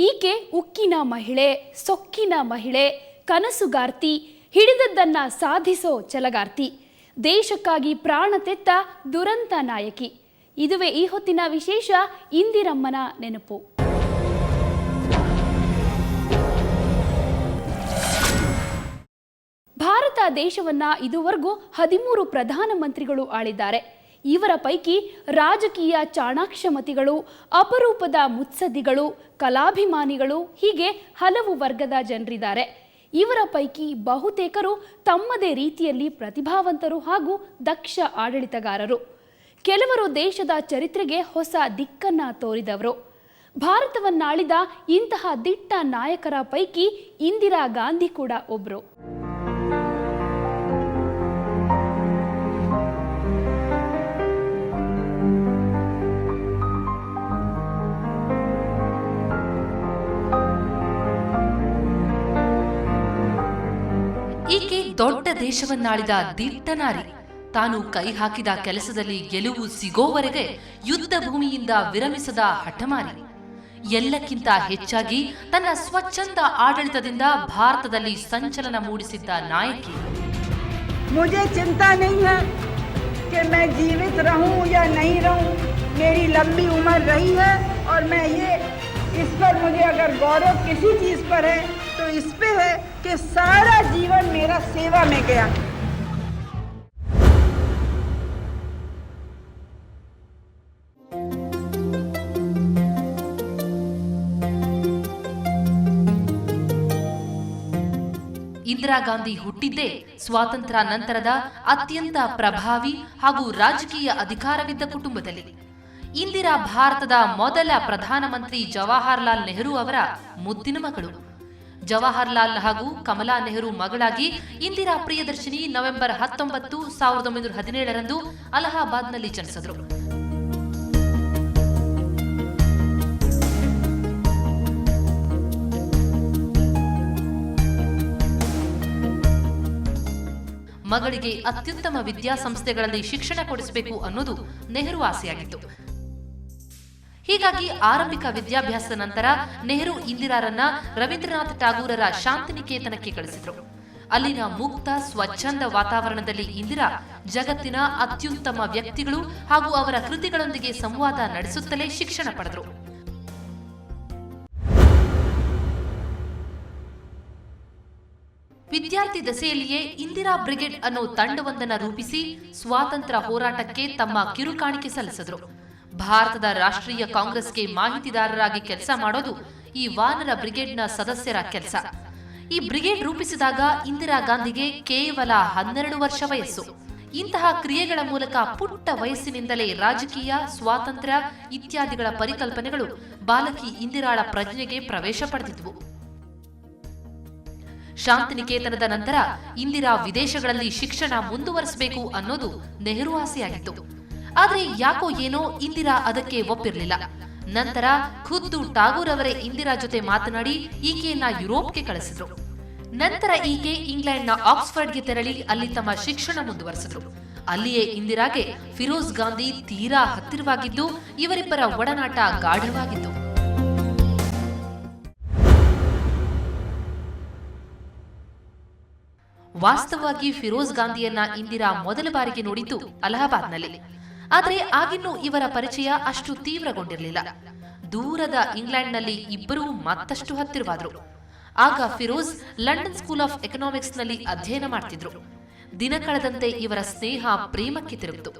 ಈಕೆ ಉಕ್ಕಿನ ಮಹಿಳೆ, ಸೊಕ್ಕಿನ ಮಹಿಳೆ, ಕನಸುಗಾರ್ತಿ, ಹಿಡಿದದ್ದನ್ನ ಸಾಧಿಸೋ ಛಲಗಾರ್ತಿ, ದೇಶಕ್ಕಾಗಿ ಪ್ರಾಣ ತೆತ್ತ ದುರಂತ ನಾಯಕಿ. ಇದುವೇ ಈ ಹೊತ್ತಿನ ವಿಶೇಷ ಇಂದಿರಮ್ಮನ ನೆನಪು. ಭಾರತ ದೇಶವನ್ನ ಇದುವರೆಗೂ 13 ಪ್ರಧಾನಮಂತ್ರಿಗಳು ಆಳಿದ್ದಾರೆ. ಇವರ ಪೈಕಿ ರಾಜಕೀಯ ಚಾಣಾಕ್ಷಮತಿಗಳು, ಅಪರೂಪದ ಮುತ್ಸದ್ದಿಗಳು, ಕಲಾಭಿಮಾನಿಗಳು ಹೀಗೆ ಹಲವು ವರ್ಗದ ಜನರಿದ್ದಾರೆ. ಇವರ ಪೈಕಿ ಬಹುತೇಕರು ತಮ್ಮದೇ ರೀತಿಯಲ್ಲಿ ಪ್ರತಿಭಾವಂತರು ಹಾಗೂ ದಕ್ಷ ಆಡಳಿತಗಾರರು. ಕೆಲವರು ದೇಶದ ಚರಿತ್ರೆಗೆ ಹೊಸ ದಿಕ್ಕನ್ನ ತೋರಿದವರು. ಭಾರತವನ್ನಾಳಿದ ಇಂತಹ ದಿಟ್ಟ ನಾಯಕರ ಪೈಕಿ ಇಂದಿರಾ ಗಾಂಧಿ ಕೂಡ ಒಬ್ರು. ಈಕೆ ದೊಡ್ಡ ದೇಶವನ್ನಾಳಿದ ದಿಟ್ಟ ನಾರಿ. ತಾನು ಕೈ ಹಾಕಿದ ಕೆಲಸದಲ್ಲಿ ಗೆಲುವು ಸಿಗೋವರೆಗೆ ಯುದ್ಧ ಭೂಮಿಯಿಂದ ವಿರಮಿಸದ ಹಠಮಾರಿ. ಎಲ್ಲಕ್ಕಿಂತ ಹೆಚ್ಚಾಗಿ ತನ್ನ ಸ್ವಚ್ಛಂದ ಆಡಳಿತದಿಂದ ಭಾರತದಲ್ಲಿ ಸಂಚಲನ ಮೂಡಿಸಿದ್ದ ನಾಯಕಿ. मुझे चिंता नहीं है कि मैं जीवित रहूं या नहीं रहूं, मेरी लंबी उम्र रही है और मैं ये इस पर मुझे अगर गौरव किसी चीज पर है तो इस पे है कि सारा जीवन मेरा सेवा में गया. ಇಂದಿರಾ ಗಾಂಧಿ ಹುಟ್ಟಿದ್ದೇ ಸ್ವಾತಂತ್ರ್ಯ ನಂತರದ ಅತ್ಯಂತ ಪ್ರಭಾವಿ ಹಾಗೂ ರಾಜಕೀಯ ಅಧಿಕಾರವಿದ್ದ ಕುಟುಂಬದಲ್ಲಿ. ಇಂದಿರಾ ಭಾರತದ ಮೊದಲ ಪ್ರಧಾನಮಂತ್ರಿ ಜವಾಹರಲಾಲ್ ನೆಹರು ಅವರ ಮುದ್ದಿನ ಮಗಳು. ಜವಾಹರಲಾಲ್ ಹಾಗೂ ಕಮಲಾ ನೆಹರು ಮಗಳಾಗಿ ಇಂದಿರಾ ಪ್ರಿಯದರ್ಶಿನಿ ನವೆಂಬರ್ 19, 1917ರಂದು ಅಲಹಾಬಾದ್ನಲ್ಲಿ ಜನಿಸಿದರು. ಮಗಳಿಗೆ ಅತ್ಯುತ್ತಮ ವಿದ್ಯಾಸಂಸ್ಥೆಗಳಲ್ಲಿ ಶಿಕ್ಷಣ ಕೊಡಿಸಬೇಕು ಅನ್ನೋದು ನೆಹರು ಆಸೆಯಾಗಿತ್ತು. ಹೀಗಾಗಿ ಆರಂಭಿಕ ವಿದ್ಯಾಭ್ಯಾಸದ ನಂತರ ನೆಹರು ಇಂದಿರಾರನ್ನ ರವೀಂದ್ರನಾಥ್ ಟಾಗೂರರ ಶಾಂತಿನಿಕೇತನಕ್ಕೆ ಕಳಿಸಿದ್ರು. ಅಲ್ಲಿನ ಮುಕ್ತ ಸ್ವಚ್ಛಂದ ವಾತಾವರಣದಲ್ಲಿ ಇಂದಿರಾ ಜಗತ್ತಿನ ಅತ್ಯುತ್ತಮ ವ್ಯಕ್ತಿಗಳು ಹಾಗೂ ಅವರ ಕೃತಿಗಳೊಂದಿಗೆ ಸಂವಾದ ನಡೆಸುತ್ತಲೇ ಶಿಕ್ಷಣ ಪಡೆದರು. ವಿದ್ಯಾರ್ಥಿ ದಶೆಯಲ್ಲಿಯೇ ಇಂದಿರಾ ಬ್ರಿಗೇಡ್ ಅನ್ನೋ ತಂಡವೊಂದನ್ನು ರೂಪಿಸಿ ಸ್ವಾತಂತ್ರ್ಯ ಹೋರಾಟಕ್ಕೆ ತಮ್ಮ ಕಿರುಕಾಣಿಕೆ ಸಲ್ಲಿಸಿದ್ರು. ಭಾರತದ ರಾಷ್ಟ್ರೀಯ ಕಾಂಗ್ರೆಸ್ಗೆ ಮಾಹಿತಿದಾರರಾಗಿ ಕೆಲಸ ಮಾಡೋದು ಈ ವಾನರ ಬ್ರಿಗೇಡ್ನ ಸದಸ್ಯರ ಕೆಲಸ. ಈ ಬ್ರಿಗೇಡ್ ರೂಪಿಸಿದಾಗ ಇಂದಿರಾ ಗಾಂಧಿಗೆ ಕೇವಲ 12 ವರ್ಷ ವಯಸ್ಸು. ಇಂತಹ ಕ್ರಿಯೆಗಳ ಮೂಲಕ ಪುಟ್ಟ ವಯಸ್ಸಿನಿಂದಲೇ ರಾಜಕೀಯ, ಸ್ವಾತಂತ್ರ್ಯ ಇತ್ಯಾದಿಗಳ ಪರಿಕಲ್ಪನೆಗಳು ಬಾಲಕಿ ಇಂದಿರಾಳ ಪ್ರಜ್ಞೆಗೆ ಪ್ರವೇಶ ಪಡೆದಿದ್ವು. ಶಾಂತಿನಿಕೇತನದ ನಂತರ ಇಂದಿರಾ ವಿದೇಶಗಳಲ್ಲಿ ಶಿಕ್ಷಣ ಮುಂದುವರಿಸಬೇಕು ಅನ್ನೋದು ನೆಹರು ಆಸೆಯಾಗಿತ್ತು. ಆದರೆ ಯಾಕೋ ಏನೋ ಇಂದಿರಾ ಅದಕ್ಕೆ ಒಪ್ಪಿರಲಿಲ್ಲ. ನಂತರ ಖುದ್ದು ಟಾಗೂರ್ ಅವರೇ ಇಂದಿರಾ ಜೊತೆ ಮಾತನಾಡಿ ಈಕೆಯನ್ನ ಯುರೋಪ್ಗೆ ಕಳಿಸಿದ್ರು. ನಂತರ ಈಕೆ ಇಂಗ್ಲೆಂಡ್ನ ಆಕ್ಸ್ಫರ್ಡ್ಗೆ ತೆರಳಿ ಅಲ್ಲಿ ತಮ್ಮ ಶಿಕ್ಷಣ ಮುಂದುವರೆಸಿದ್ರು. ಅಲ್ಲಿಯೇ ಇಂದಿರಾಗೆ ಫಿರೋಜ್ ಗಾಂಧಿ ತೀರಾ ಹತ್ತಿರವಾಗಿದ್ದು ಇವರಿಬ್ಬರ ಒಡನಾಟ ಗಾಢವಾಗಿತ್ತು. ವಾಸ್ತವವಾಗಿ ಫಿರೋಜ್ ಗಾಂಧಿಯನ್ನ ಇಂದಿರಾ ಮೊದಲ ಬಾರಿಗೆ ನೋಡಿದ್ದು ಅಲಹಾಬಾದ್ನಲ್ಲಿ. ಆದರೆ ಆಗಿನ್ನೂ ಇವರ ಪರಿಚಯ ಅಷ್ಟು ತೀವ್ರಗೊಂಡಿರಲಿಲ್ಲ. ದೂರದ ಇಂಗ್ಲೆಂಡ್ನಲ್ಲಿ ಇಬ್ಬರೂ ಮತ್ತಷ್ಟು ಹತ್ತಿರವಾದರು. ಆಗ ಫಿರೋಜ್ ಲಂಡನ್ ಸ್ಕೂಲ್ ಆಫ್ ಎಕನಾಮಿಕ್ಸ್ನಲ್ಲಿ ಅಧ್ಯಯನ ಮಾಡ್ತಿದ್ರು. ದಿನ ಕಳೆದಂತೆ ಇವರ ಸ್ನೇಹ ಪ್ರೇಮಕ್ಕೆ ತಿರುಗಿತು.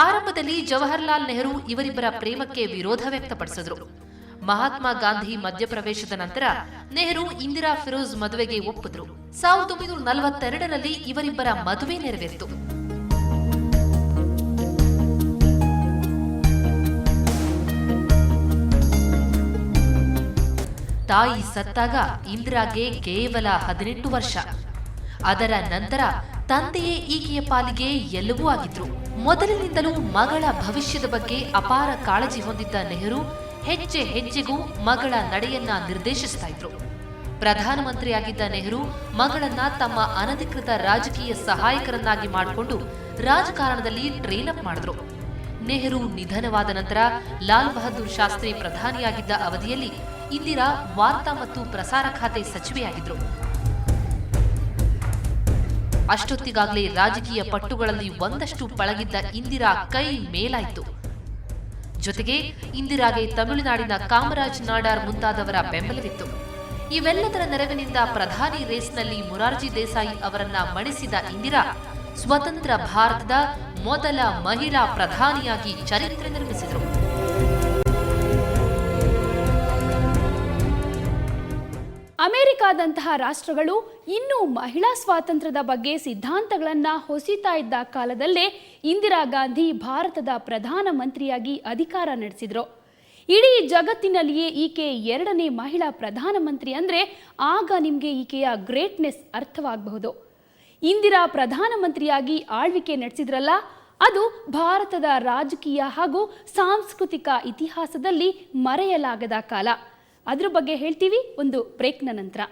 ಆರಂಭದಲ್ಲಿ ಜವಾಹರಲಾಲ್ ನೆಹರು ಇವರಿಬ್ಬರ ಪ್ರೇಮಕ್ಕೆ ವಿರೋಧ ವ್ಯಕ್ತಪಡಿಸಿದ್ರು. ಮಹಾತ್ಮ ಗಾಂಧಿ ಮಧ್ಯಪ್ರವೇಶದ ನಂತರ ನೆಹರು ಇಂದಿರಾ ಫಿರೋಜ್ ಮದುವೆಗೆ ಒಪ್ಪಿದ್ರು. 1942ರಲ್ಲಿ ಇವರಿಬ್ಬರ ಮದುವೆ ನೆರವೇರಿತು. ತಾಯಿ ಸತ್ತಾಗ ಇಂದಿರಾಗೆ ಕೇವಲ 18 ವರ್ಷ. ಅದರ ನಂತರ ತಂದೆಯೇ ಈಕೆಯ ಪಾಲಿಗೆ ಎಲ್ಲವೂ ಆಗಿದ್ರು. ಮೊದಲಿನಿಂದಲೂ ಮಗಳ ಭವಿಷ್ಯದ ಬಗ್ಗೆ ಅಪಾರ ಕಾಳಜಿ ಹೊಂದಿದ್ದ ನೆಹರು ಹೆಜ್ಜೆ ಹೆಜ್ಜೆಗೂ ಮಗಳ ನಡೆಯನ್ನ ನಿರ್ದೇಶಿಸ್ತಾ ಇದ್ರು. ಪ್ರಧಾನಮಂತ್ರಿಯಾಗಿದ್ದ ನೆಹರು ಮಗಳನ್ನ ತಮ್ಮ ಅನಧಿಕೃತ ರಾಜಕೀಯ ಸಹಾಯಕರನ್ನಾಗಿ ಮಾಡಿಕೊಂಡು ರಾಜಕಾರಣದಲ್ಲಿ ಟ್ರೈನ್ ಅಪ್ ಮಾಡಿದ್ರು. ನೆಹರು ನಿಧನವಾದ ನಂತರ ಲಾಲ್ ಬಹದ್ದೂರ್ ಶಾಸ್ತ್ರಿ ಪ್ರಧಾನಿಯಾಗಿದ್ದ ಅವಧಿಯಲ್ಲಿ ಇಂದಿರಾ ವಾರ್ತಾ ಮತ್ತು ಪ್ರಸಾರ ಖಾತೆ ಸಚಿವೆಯಾಗಿದ್ರು. ಅಷ್ಟೊತ್ತಿಗಾಗಲೇ ರಾಜಕೀಯ ಪಟ್ಟುಗಳಲ್ಲಿ ಒಂದಷ್ಟು ಪಳಗಿದ್ದ ಇಂದಿರಾ ಕೈ ಮೇಲಾಯಿತು. ಜೊತೆಗೆ ಇಂದಿರಾಗೆ ತಮಿಳುನಾಡಿನ ಕಾಮರಾಜ್ ನಾಡಾರ್ ಮುಂತಾದವರ ಬೆಂಬಲವಿತ್ತು. ಇವೆಲ್ಲದರ ನೆರವಿನಿಂದ ಪ್ರಧಾನಿ ರೇಸ್ನಲ್ಲಿ ಮೊರಾರ್ಜಿ ದೇಸಾಯಿ ಅವರನ್ನ ಮಣಿಸಿದ ಇಂದಿರಾ ಸ್ವತಂತ್ರ ಭಾರತದ ಮೊದಲ ಮಹಿಳಾ ಪ್ರಧಾನಿಯಾಗಿ ಚರಿತ್ರೆ ನಿರ್ಮಿಸಿದರು. ಅಮೆರಿಕಾದಂತಹ ರಾಷ್ಟ್ರಗಳು ಇನ್ನೂ ಮಹಿಳಾ ಸ್ವಾತಂತ್ರ್ಯದ ಬಗ್ಗೆ ಸಿದ್ಧಾಂತಗಳನ್ನು ಹೊಸಿತಾ ಇದ್ದ ಕಾಲದಲ್ಲೇ ಇಂದಿರಾ ಗಾಂಧಿ ಭಾರತದ ಪ್ರಧಾನಮಂತ್ರಿಯಾಗಿ ಅಧಿಕಾರ ನಡೆಸಿದ್ರು. ಇಡೀ ಜಗತ್ತಿನಲ್ಲಿಯೇ ಈಕೆ 2ನೇ ಮಹಿಳಾ ಪ್ರಧಾನಮಂತ್ರಿ ಅಂದರೆ ಆಗ ನಿಮಗೆ ಈಕೆಯ ಗ್ರೇಟ್ನೆಸ್ ಅರ್ಥವಾಗಬಹುದು. ಇಂದಿರಾ ಪ್ರಧಾನಮಂತ್ರಿಯಾಗಿ ಆಳ್ವಿಕೆ ನಡೆಸಿದ್ರಲ್ಲ, ಅದು ಭಾರತದ ರಾಜಕೀಯ ಹಾಗೂ ಸಾಂಸ್ಕೃತಿಕ ಇತಿಹಾಸದಲ್ಲಿ ಮರೆಯಲಾಗದ ಕಾಲ. ಅದ್ರ ಬಗ್ಗೆ ಹೇಳ್ತೀವಿ ಒಂದು ಬ್ರೇಕ್ನ ನಂತರ.